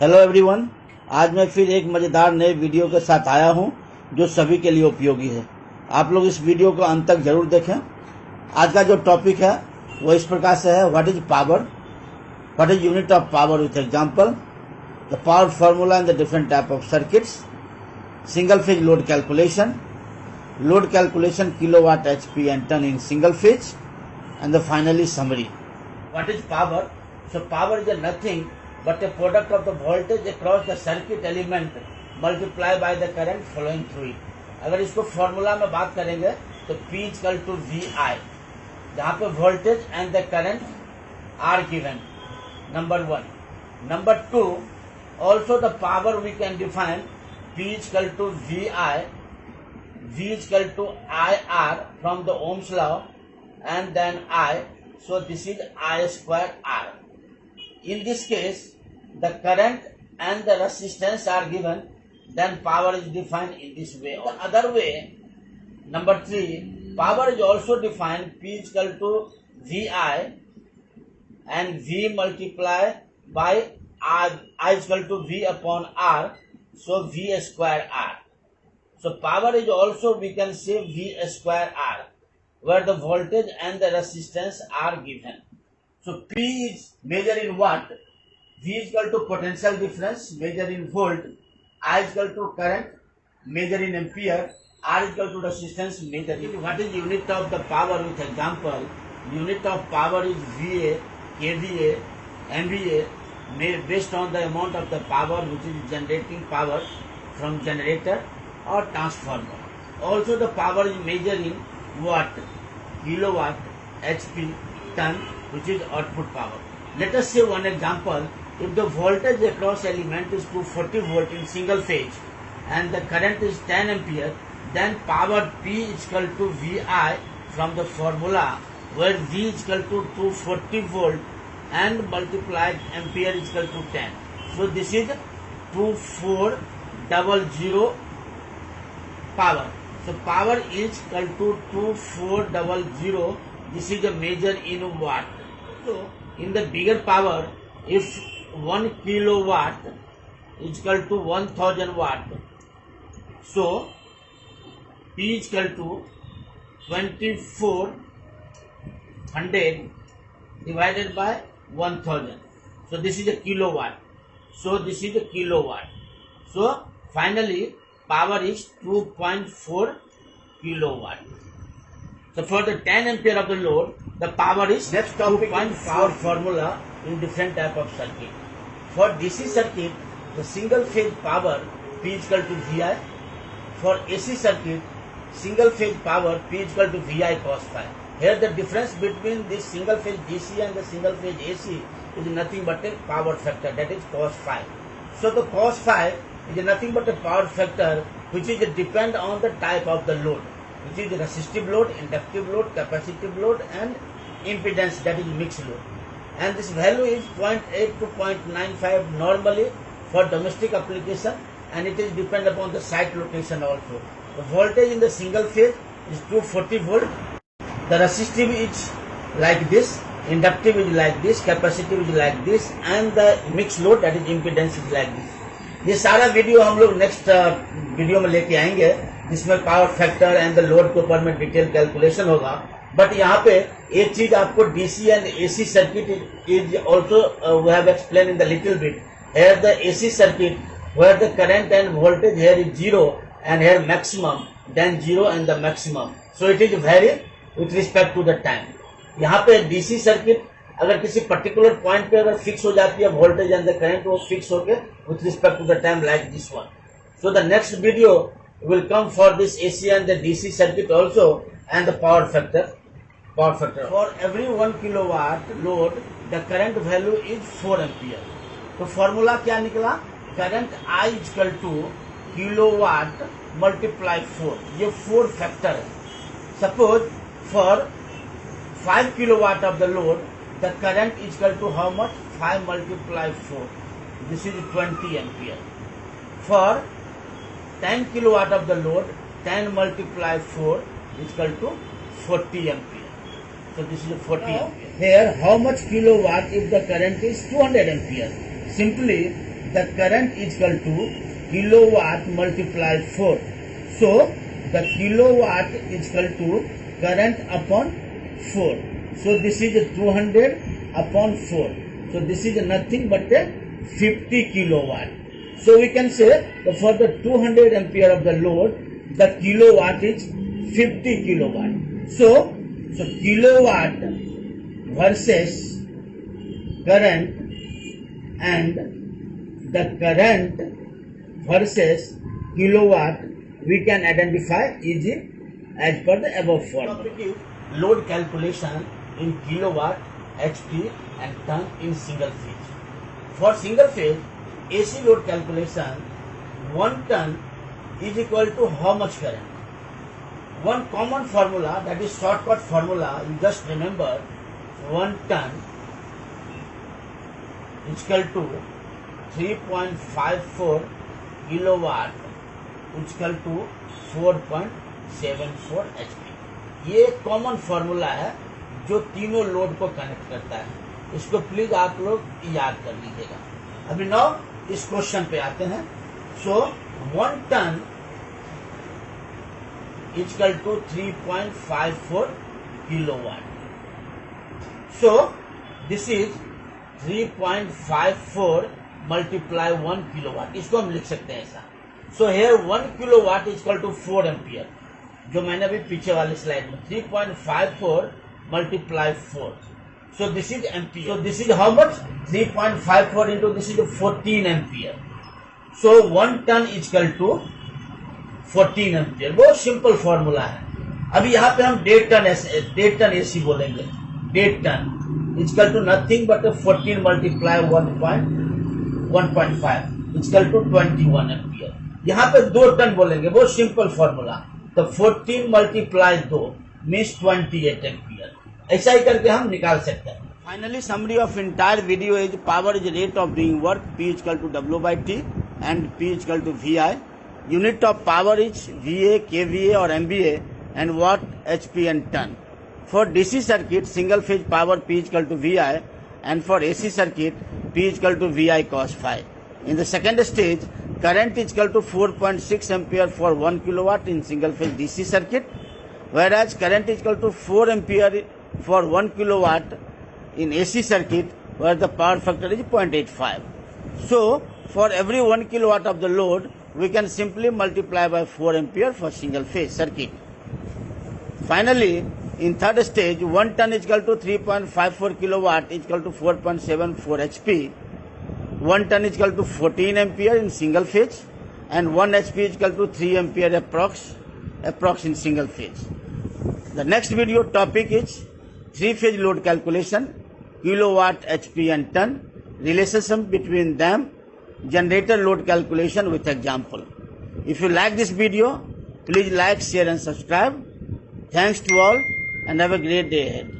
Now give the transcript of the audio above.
Hello everyone, आज मैं फिर एक मज़ेदार नए वीडियो के साथ आया हूं जो सभी के लिए उपयोगी है। आप लोग इस वीडियो को अंत तक जरूर देखें। आज का जो टॉपिक है वो इस प्रकार से है, what is power, what is unit of power with example, the power formula in the different type of circuits, single phase load calculation kilowatt HP and ton in single phase, and the finally summary. What is power? So power is nothing but a product of the voltage across the circuit element multiplied by the current flowing through it. अगर इसको formula में बात करेंगे तो P equal to VI, जहाँ पे voltage and the current are given, number 1. Number 2, also the power we can define P equal to VI, V equal to IR from the Ohm's law, and then I, so this is I square R. In this case, the current and the resistance are given, then power is defined in this way. The other way, number 3, power is also defined P is equal to VI and V multiplied by R, I is equal to V upon R, so V square R. So power is also, we can say V square R, where the voltage and the resistance are given. So P is measured in watt, V is equal to potential difference measured in volt, I is equal to current measured in ampere, R is equal to resistance measured in. What is unit of the power with example? Unit of power is VA, kVA, MVA, based on the amount of the power which is generating power from generator or transformer. Also the power is measured in watt, kilowatt, HP, ton, which is output power. Let us say one example. If the voltage across element is 240 volt in single phase and the current is 10 ampere, then power P is equal to VI from the formula, where V is equal to 240 volt and multiplied ampere is equal to 10. So this is 2400 power. So power is equal to 2400. This is a measure in watt. So in the bigger power, if 1 kilowatt is equal to 1000 watt, so P is equal to 2400 divided by 1000. So this is a kilowatt. So this is a kilowatt. So finally power is 2.4 kilowatt. So for the 10 ampere of the load, the power is next topic power formula in different type of circuit. For DC circuit, the single phase power P is equal to VI. For AC circuit, single phase power P is equal to VI cos phi. Here the difference between this single phase DC and the single phase AC is nothing but a power factor, that is cos phi. So the cos phi is nothing but a power factor which is depend on the type of the load, which is resistive load, inductive load, capacitive load and impedance, that is mixed load. And this value is 0.8 to 0.95 normally for domestic application, and it is depend upon the site location also. The voltage in the single phase is 240 volt, the resistive is like this, inductive is like this, capacitive is like this, and the mixed load, that is impedance, is like this. ये सारा video हम लोग next video में लेके आएंगे, जिसमें power factor and the load के ऊपर में डिटेल कैलकुलेशन होगा. बट यहाँ पे एक चीज आपको DC and AC circuit is also we have explain in the little bit. Here the AC circuit where the current and voltage here is zero and here maximum, then zero and the maximum, so it is very with respect to the time. यहाँ पे DC circuit अगर किसी particular point पे अगर fix हो जाती है voltage and the current, वो फिक्स होके with respect to the time like this one. So the next video will come for this AC and the DC circuit also, and the power factor. For every 1 kilowatt load, the current value is 4 ampere. तो formula क्या निकला? Current I is equal to kilowatt multiply 4. ये 4 factor है. Suppose for 5 kilowatt of the load, the current is equal to how much? 5 multiply 4. This is 20 ampere. For 10 kilowatt of the load, 10 multiply 4 is equal to 40 ampere. So this is 40 ampere. Here, how much kilowatt if the current is 200 ampere? Simply the current is equal to kilowatt multiplied 4. So the kilowatt is equal to current upon 4. So this is 200 upon 4. So this is nothing but a 50 kilowatt. So we can say that for the 200 ampere of the load, the kilowatt is 50 kilowatt. So kilowatt versus current, and the current versus kilowatt we can identify easy as per the above formula. Load calculation in kilowatt, HP and ton in single phase. For single phase AC load calculation, 1 ton is equal to how much current? One common formula, that is shortcut formula, you just remember, 1 ton is equal to 3.54 kilowatt is equal to 4.74 HP. ये common formula है जो तीनों load को connect करता है. इसको please आप लोग याद कर लीजिएगा. अभी नौ इस क्वेश्चन पे आते हैं. So 1 ton is equal to 3.54 kilowatt. So this is 3.54 multiply 1 kilowatt. इसको हम लिख सकते हैं ऐसा. So here 1 kilowatt is equal to 4 ampere, जो मैंने अभी पीछे वाले स्लाइड में 3.54 multiply 4. So this is ampere. So this is how much? 3.54 into this is 14 ampere. So 1 ton is equal to 14 ampere. बहुत सिंपल फॉर्मूला है. अभी यहाँ पे हम 1.5 टन AC बोलेंगे. 1.5 ton is equal to nothing but 14 multiply 1.5 is equal to 21 ampere. यहाँ पे 2 ton बोलेंगे. बहुत सिंपल फॉर्मूला. तो 14 मल्टीप्लाई 2 मीन्स 28 एम्पियर. ऐसा ही करके हम निकाल सकते हैं. Finally summary of entire video is power is rate of doing work, P is equal to W/T and P is equal to VI. Unit of power is VA, KVA और MVA and watt, HP and ton. For DC circuit single phase power P is equal to VI and for AC circuit P is equal to VI cos phi. In the second stage, current is equal to 4.6 ampere for 1 kilowatt in single phase DC circuit, whereas current is equal to 4 ampere for 1 kilowatt in AC circuit, where the power factor is 0.85. So for every 1 kilowatt of the load, we can simply multiply by 4 ampere for single phase circuit. Finally, in third stage, 1 ton is equal to 3.54 kilowatt is equal to 4.74 HP. 1 ton is equal to 14 ampere in single phase and 1 HP is equal to 3 ampere approx in single phase. The next video topic is 3-phase load calculation, kilowatt, HP and ton, relationship between them, generator load calculation with example. If you like this video, please like, share and subscribe. Thanks to all and have a great day ahead.